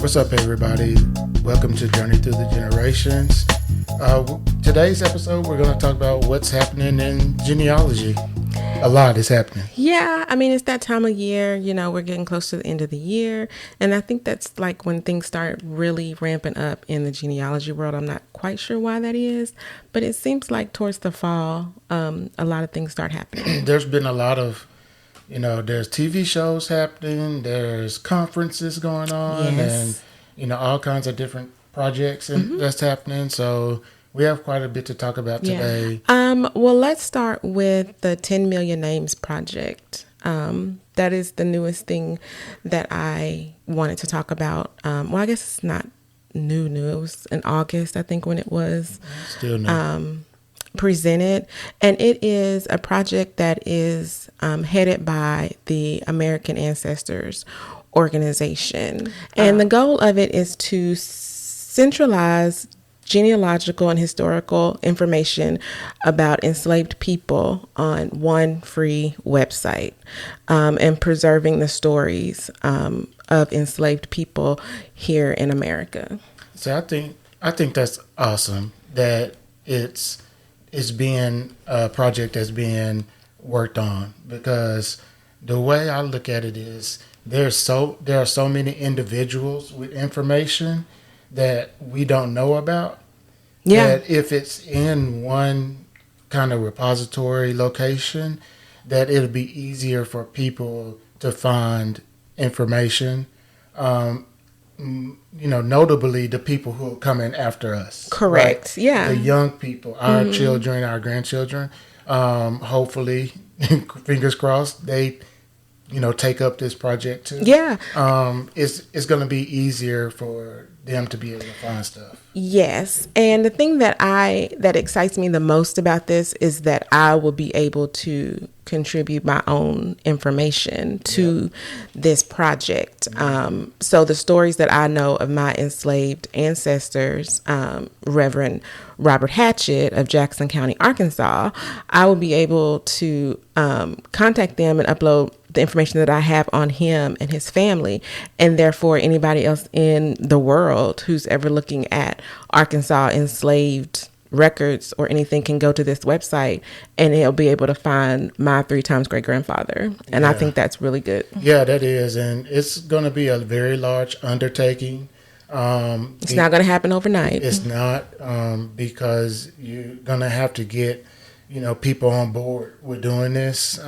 What's up, everybody? Welcome to Journey Through the Generations. Today's episode, we're going to talk about what's happening in genealogy. A lot is happening. Yeah, I mean, it's that time of year, we're getting close to the end of the year. And I think that's like when things start really ramping up in the genealogy world. I'm not quite sure why that is, but it seems like towards the fall, a lot of things start happening. There's been a lot of, there's TV shows happening, there's conferences going on, Yes. and, all kinds of different projects that's happening. So we have quite a bit to talk about today. Well, let's start with the 10 Million Names Project. That is the newest thing that I wanted to talk about. Well, I guess it's not new. It was in August, I think, when it was Still new. presented. And it is a project that is headed by the American Ancestors Organization. And the goal of it is to centralize genealogical and historical information about enslaved people on one free website, and preserving the stories of enslaved people here in America. So I think that's awesome that it's being a project that's being worked on, because the way I look at it is there are so many individuals with information that we don't know about. Yeah. That if it's in one kind of repository location, that it'll be easier for people to find information. Notably the people who are coming after us. Correct. Right? Yeah. The young people, our children, our grandchildren. Hopefully, fingers crossed, they take up this project too. Yeah. It's going to be easier for them to be able to find stuff. Yes. And the thing that excites me the most about this is that I will be able to contribute my own information to this project. So the stories that I know of my enslaved ancestors, Reverend Robert Hatchett of Jackson County, Arkansas, I will be able to contact them and upload the information that I have on him and his family, and therefore anybody else in the world who's ever looking at Arkansas enslaved records or anything can go to this website and they'll be able to find my 3 times great grandfather. And I think that's really good. Yeah, that is. And it's going to be a very large undertaking. It's not going to happen overnight. It's not, because you're going to have to get, people on board with doing this.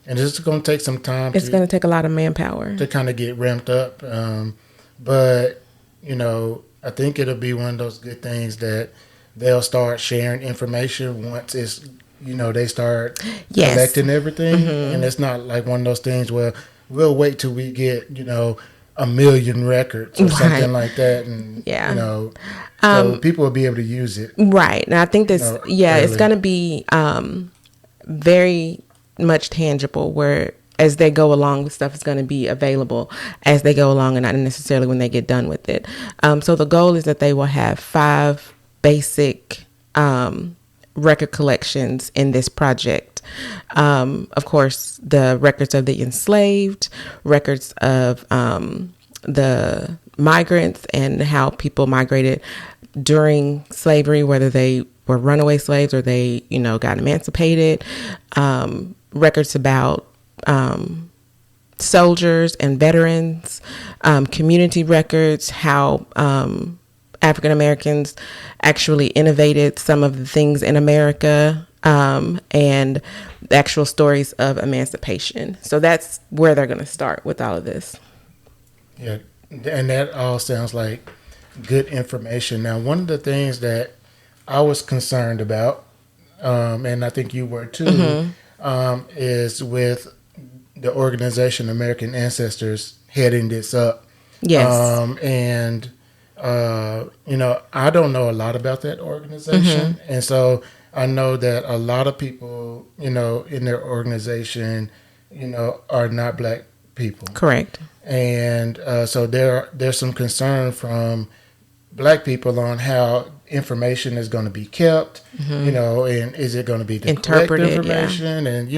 And it's going to take some time. It's going to take a lot of manpower to kind of get ramped up. But, I think it'll be one of those good things that they'll start sharing information once it's, they start collecting everything. And it's not like one of those things where we'll wait till we get, 1 million records or something like that. And, so people will be able to use it. Right. And I think this, it's going to be very much tangible, where as they go along, the stuff is going to be available as they go along and not necessarily when they get done with it. So the goal is that they will have 5 basic record collections in this project. Of course, the records of the enslaved, records of the migrants and how people migrated during slavery, whether they were runaway slaves or they, got emancipated, records about soldiers and veterans, community records, how African Americans actually innovated some of the things in America, and the actual stories of emancipation. So that's where they're going to start with all of this. Yeah, and that all sounds like good information. Now, one of the things that I was concerned about, and I think you were too, is with the organization American Ancestors heading this up. Yes. And I don't know a lot about that organization. And so I know that a lot of people, in their organization, are not Black people. Correct. And so there's some concern from Black people on how information is going to be kept, and is it going to be the correct information, and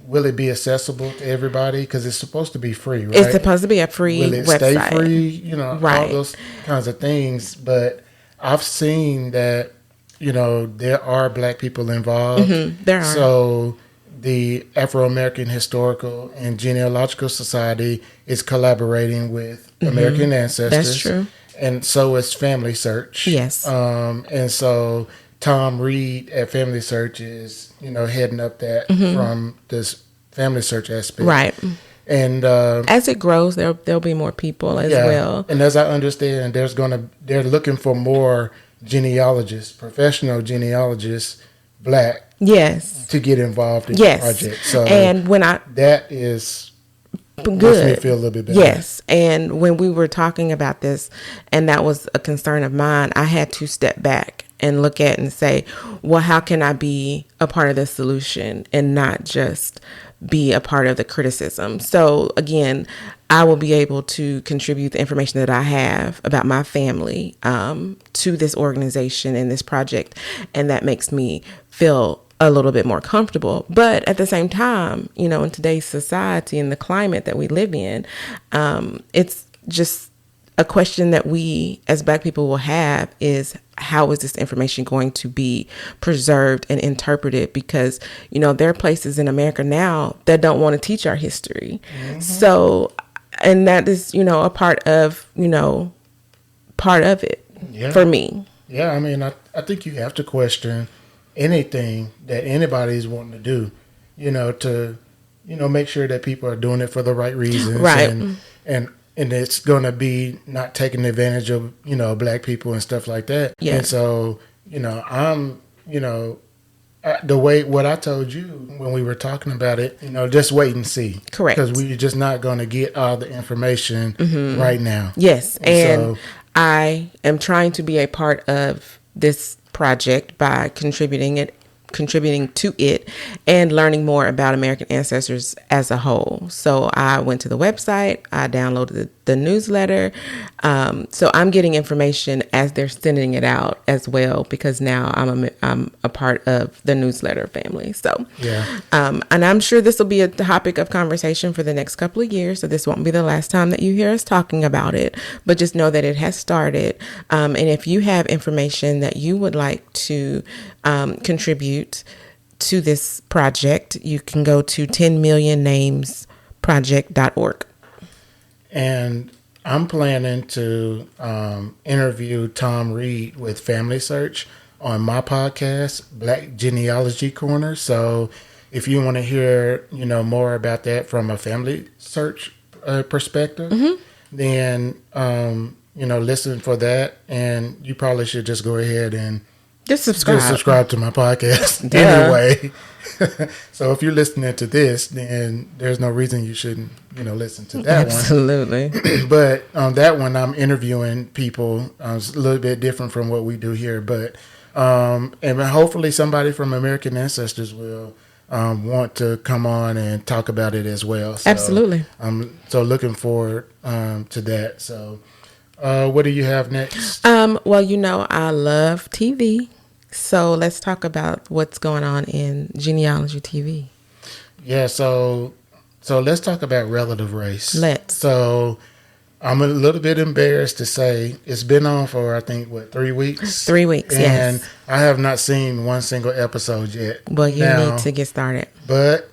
will it be accessible to everybody? Because it's supposed to be free, right? It's supposed to be a free will it website. Stay free? You know, all those kinds of things. But I've seen that, you know, there are Black people involved. There are. So the Afro-American Historical and Genealogical Society is collaborating with American Ancestors. That's true. And so is Family Search. Yes. And so Tom Reed at Family Search is, you know, heading up that from this Family Search aspect. Right. And as it grows, there'll be more people as well. And as I understand, they're looking for more genealogists, professional genealogists, Black. Yes. To get involved in the project. So and that is good. Makes me feel a little bit better. Yes. And when we were talking about this, and that was a concern of mine, I had to step back and look at and say, well, how can I be a part of the solution and not just be a part of the criticism? So again, I will be able to contribute the information that I have about my family to this organization and this project. And that makes me feel a little bit more comfortable. But at the same time, you know, in today's society and the climate that we live in, it's just a question that we as Black people will have is, how is this information going to be preserved and interpreted? Because, you know, there are places in America now that don't want to teach our history. So, and that is, you know, a part of it for me. Yeah, I mean, I think you have to question anything that anybody's wanting to do, you know, to, you know, make sure that people are doing it for the right reasons. Right. And it's going to be not taking advantage of, you know, Black people and stuff like that. Yeah. And so, you know, I'm, you know, what I told you when we were talking about it, you know, just wait and see. Correct. Because we're just not going to get all the information right now. Yes. And so, I am trying to be a part of this project by contributing to it and learning more about American ancestors as a whole. So I went to the website, I downloaded the newsletter. So I'm getting information as they're sending it out as well, because now I'm a part of the newsletter family. So, and I'm sure this will be a topic of conversation for the next couple of years. So this won't be the last time that you hear us talking about it, but just know that it has started. And if you have information that you would like to contribute to this project, you can go to 10millionnamesproject.org. And I'm planning to interview Tom Reed with Family Search on my podcast, Black Genealogy Corner. So if you want to hear, you know, more about that from a Family Search perspective, then, you know, listen for that. And you probably should just go ahead and Just subscribe to my podcast anyway. So if you're listening to this, then there's no reason you shouldn't, you know, listen to that Absolutely. one. But on that one, I'm interviewing people. It's a little bit different from what we do here. But and hopefully somebody from American Ancestors will want to come on and talk about it as well. So, Absolutely. I'm so looking forward to that. So what do you have next? Well, you know, I love TV. So let's talk about what's going on in Genealogy TV. Yeah, so let's talk about relative race. Let's. So I'm a little bit embarrassed to say it's been on for, I think, 3 weeks? 3 weeks, and yes. I have not seen one single episode yet. Well, you need to get started. But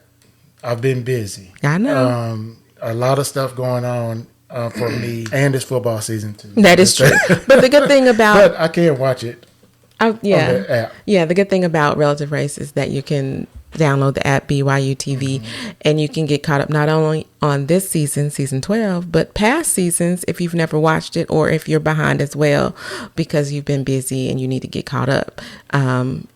I've been busy. I know. A lot of stuff going on for me, and it's football season too. That is true. But the good thing about... But I can watch it. On the app. Yeah, the good thing about Relative Race is that you can download the app BYU TV and you can get caught up not only on this season 12, but past seasons if you've never watched it, or if you're behind as well because you've been busy and you need to get caught up.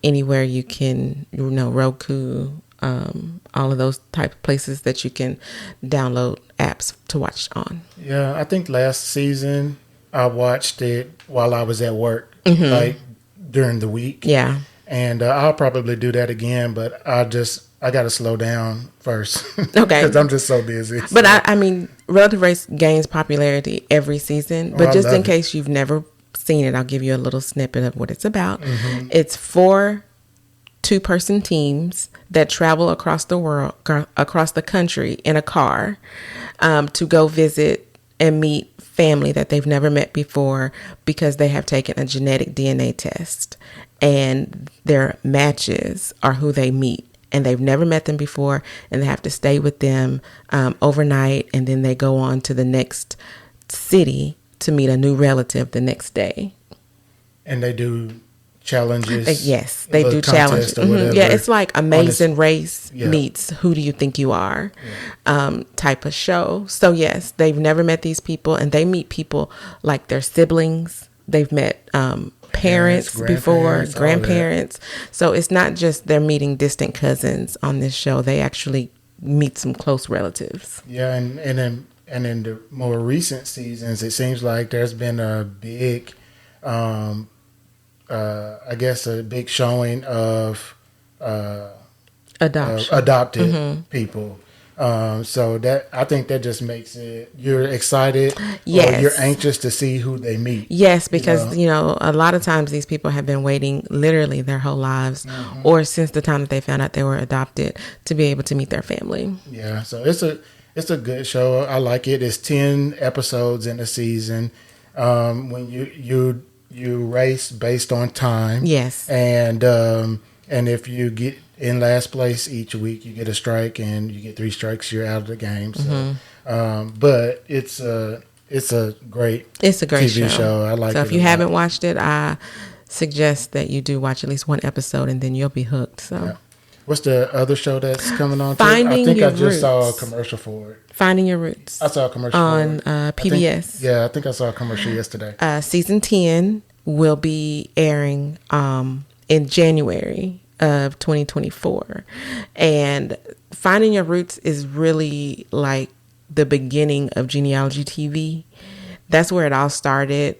Anywhere you can, you know, Roku, all of those type of places that you can download apps to watch on. Yeah, I think last season I watched it while I was at work, like during the week. Yeah. And I'll probably do that again, but I got to slow down first. Okay. Because I'm just so busy. So. But I mean, Relative Race gains popularity every season. But just in case you've never seen it, I'll give you a little snippet of what it's about. It's 4 2-person teams that travel across the world, across the country in a car, to go visit and meet family that they've never met before because they have taken a genetic DNA test and their matches are who they meet. And they've never met them before, and they have to stay with them overnight, and then they go on to the next city to meet a new relative the next day. And they do challenges. Yes, they do challenges. Mm-hmm. Yeah, it's like Amazing Race meets Who Do You Think You Are type of show. So yes, they've never met these people, and they meet people like their siblings. They've met parents before, grandparents. So it's not just they're meeting distant cousins on this show. They actually meet some close relatives. Yeah, and in the more recent seasons, it seems like there's been a big, I guess, a big showing of adopted people. So that, I think that just makes it, you're excited, yes, or you're anxious to see who they meet. Yes, because a lot of times these people have been waiting literally their whole lives, or since the time that they found out they were adopted, to be able to meet their family. Yeah, so it's a good show. I like it. It's 10 episodes in a season. When you race based on time. Yes, and if you get in last place each week, you get a strike, and you get 3 strikes, you're out of the game. So, but it's a great TV show. I like it. So if you haven't watched it, I suggest that you do watch at least one episode, and then you'll be hooked. So, yeah. What's the other show that's coming on? Finding Your Roots. I just saw a commercial for it. Finding Your Roots. I saw a commercial on PBS. I think I saw a commercial yesterday. Season 10 will be airing in January of 2024, and Finding Your Roots is really like the beginning of Genealogy TV. That's where it all started,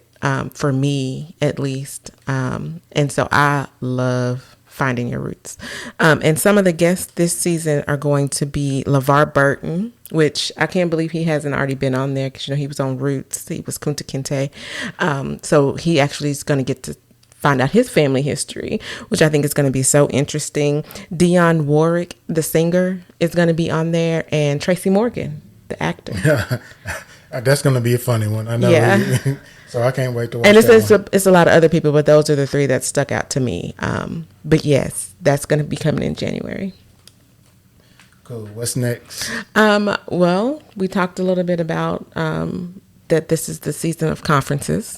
for me at least, and so I love Finding Your Roots. And some of the guests this season are going to be LeVar Burton, which I can't believe he hasn't already been on there, because he was on Roots. He was Kunta Kinte. So he actually is going to get to find out his family history, which I think is going to be so interesting. Dionne Warwick, the singer, is going to be on there, and Tracy Morgan, the actor. That's going to be a funny one. I know. Yeah. So I can't wait to watch and that. It's a lot of other people, but those are the 3 that stuck out to me. But yes, that's going to be coming in January. Cool. What's next? Well, we talked a little bit about that this is the season of conferences.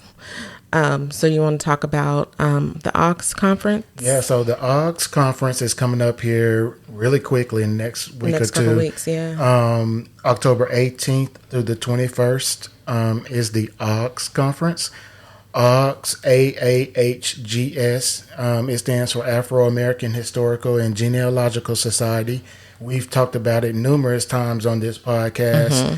So you want to talk about the AUX conference? Yeah, so the AUX conference is coming up here really quickly in the next week or 2. Couple weeks, yeah. October 18th through the 21st is the AUX conference. AUX, AAHGS. It stands for Afro-American Historical and Genealogical Society. We've talked about it numerous times on this podcast.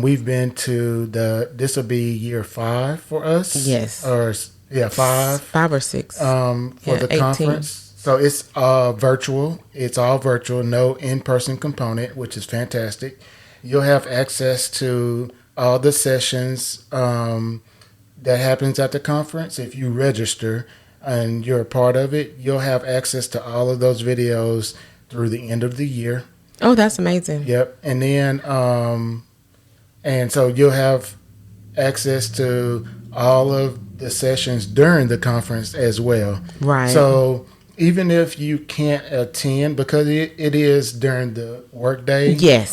We've been to this will be year 5 for us. Yes. 5 or 6. For the 18. Conference. So it's virtual. It's all virtual, no in-person component, which is fantastic. You'll have access to all the sessions that happens at the conference. If you register and you're a part of it, you'll have access to all of those videos through the end of the year. Oh, that's amazing. Yep. And then, and so you'll have access to all of the sessions during the conference as well. Right. So even if you can't attend, because it is during the workday. Yes.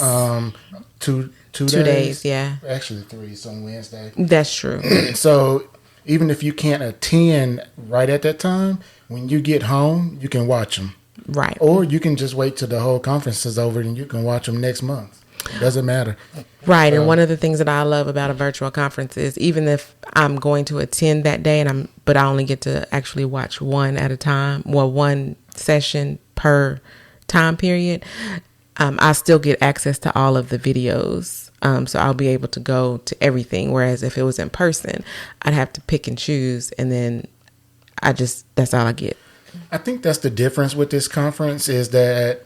2 days, yeah. Actually 3, it's on Wednesday. That's true. So even if you can't attend right at that time, when you get home, you can watch them. Right. Or you can just wait till the whole conference is over and you can watch them next month. It doesn't matter. Right. And one of the things that I love about a virtual conference is even if I'm going to attend that day but I only get to actually watch one at a time, well, one session per time period, I still get access to all of the videos. So I'll be able to go to everything. Whereas if it was in person, I'd have to pick and choose. And then that's all I get. I think that's the difference with this conference is that,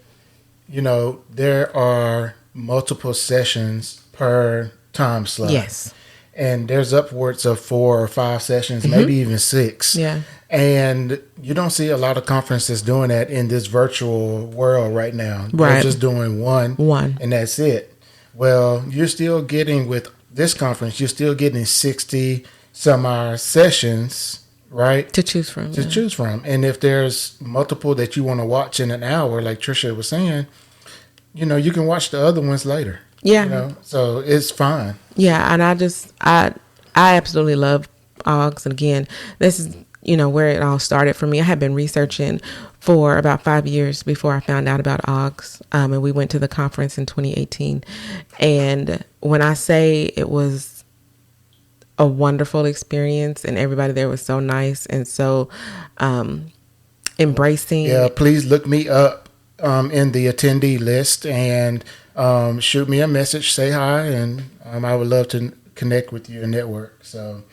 there are multiple sessions per time slot. Yes. and there's upwards of 4 or 5 sessions, maybe even 6. Yeah. And you don't see a lot of conferences doing that in this virtual world right now. Right. They're just doing one, and that's it. Well, you're still getting, with this conference, you're still getting 60 some odd sessions, right? To choose from. Choose from. And if there's multiple that you want to watch in an hour, like Trisha was saying, you can watch the other ones later. Yeah. So it's fine. Yeah, and I absolutely love AUGS. And again, this is, where it all started for me. I had been researching for about 5 years before I found out about AUGS. And we went to the conference in 2018. And when I say it was a wonderful experience and everybody there was so nice and so embracing. Yeah, please look me up in the attendee list and shoot me a message, say hi, and I would love to connect with you and network. So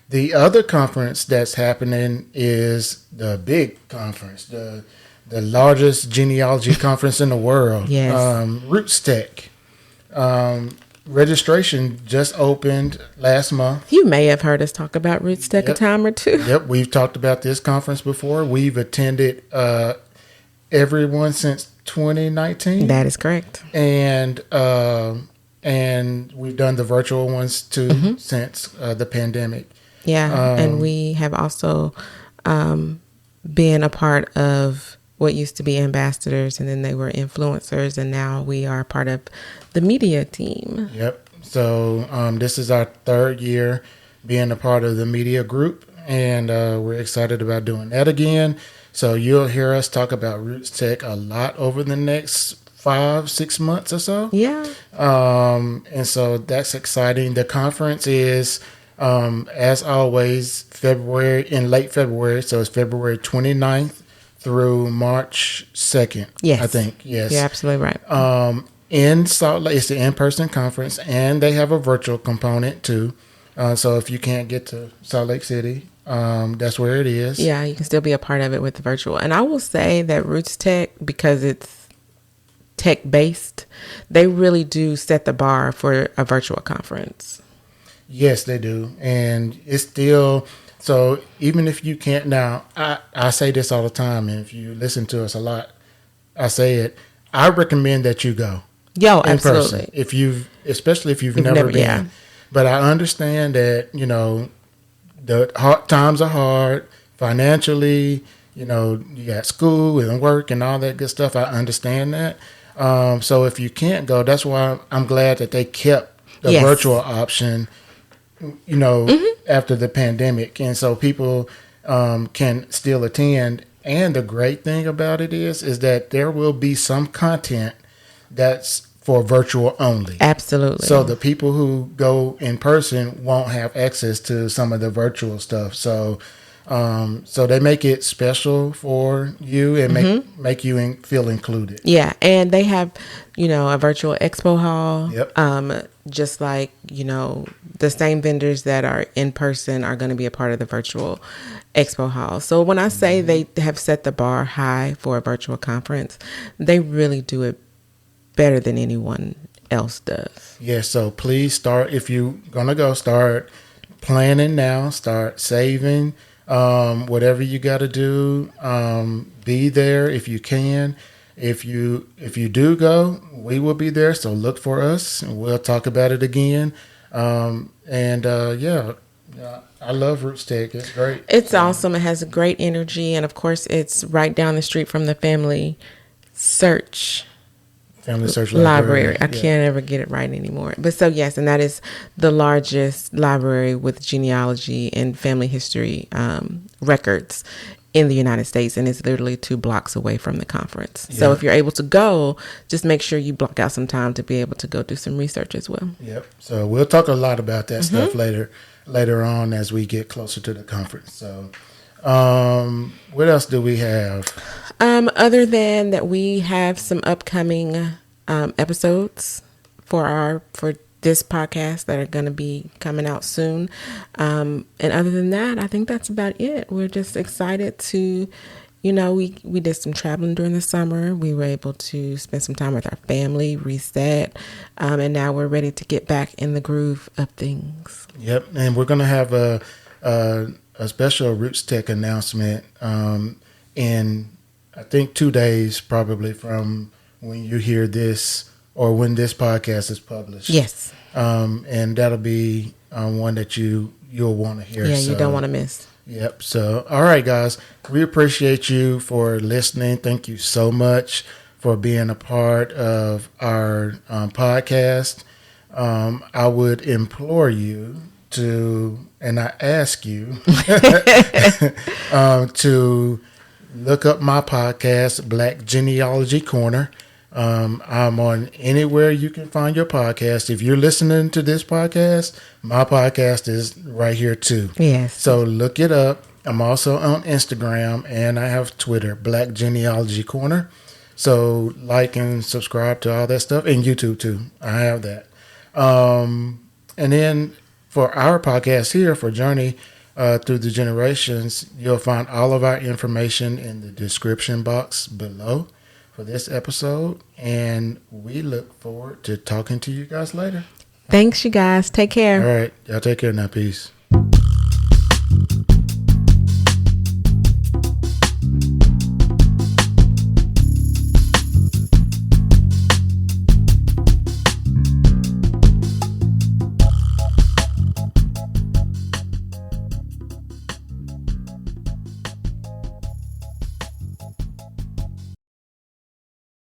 the other conference that's happening is the big conference, the largest genealogy conference in the world. Yes. Roots Tech. Registration just opened last month. You may have heard us talk about Roots Tech a time or two. Yep, we've talked about this conference before. We've attended everyone since 2019. That is correct. And we've done the virtual ones too since the pandemic. Yeah, and we have also been a part of what used to be ambassadors, and then they were influencers, and now we are part of the media team. Yep. So this is our 3rd year being a part of the media group, and we're excited about doing that again. So you'll hear us talk about Roots Tech a lot over the next 5-6 months or so. Yeah. And so that's exciting. The conference is, as always, late February. So it's February 29th through March 2nd. Yes. I think. Yes. You're absolutely right. In Salt Lake, it's the in-person conference, and they have a virtual component too. So if you can't get to Salt Lake City, that's where it is. Yeah, you can still be a part of it with the virtual. And I will say that Roots Tech, because it's tech-based, they really do set the bar for a virtual conference. Yes, they do. And it's still, so even if you can't, now, I say this all the time, and if you listen to us a lot, I say it, I recommend that you go. Yo, in absolutely. person. Especially if you've never been. Yeah. But I understand that, the hard times are hard financially. You got school and work and all that good stuff. I understand that. So if you can't go, that's why I'm glad that they kept the virtual option, after the pandemic. And so people can still attend. And the great thing about it is that there will be some content that's for virtual only. Absolutely. So the people who go in person won't have access to some of the virtual stuff. So they make it special for you and make you feel included. Yeah, and they have, a virtual expo hall. Yep. Just like, the same vendors that are in person are going to be a part of the virtual expo hall. So when I say they have set the bar high for a virtual conference, they really do it better than anyone else does. Yeah, so please start, if you're going to go, start planning now, start saving, whatever you got to do, be there if you can. If you do go, we will be there, so look for us, and we'll talk about it again. I love Roots Tech. It's great. It's awesome. It has a great energy, and of course, it's right down the street from the Family Search Library. I can't ever get it right anymore. But so yes, and that is the largest library with genealogy and family history records in the United States, and it's literally 2 blocks away from the conference. Yeah. So if you're able to go, just make sure you block out some time to be able to go do some research as well. Yep. So we'll talk a lot about that stuff later on as we get closer to the conference. So what else do we have? Other than that, we have some upcoming episodes for this podcast that are going to be coming out soon. And other than that, I think that's about it. We're just excited to, we did some traveling during the summer. We were able to spend some time with our family, reset, and now we're ready to get back in the groove of things. Yep, and we're going to have a special Roots Tech announcement in, I think, 2 days probably from when you hear this or when this podcast is published. Yes. And that'll be one that you'll want to hear. Yeah, you don't want to miss. Yep. So, all right, guys, we appreciate you for listening. Thank you so much for being a part of our podcast. I would implore you to, and I ask you to look up my podcast, Black Genealogy Corner. I'm on anywhere you can find your podcast. If you're listening to this podcast, my podcast is right here too. Yes. So look it up. I'm also on Instagram and I have Twitter, Black Genealogy Corner. So like and subscribe to all that stuff, and YouTube too. I have that. And then for our podcast here for Journey Through the Generations, you'll find all of our information in the description box below for this episode, and we look forward to talking to you guys later. Thanks, you guys. Take care. All right. Y'all take care now. Peace.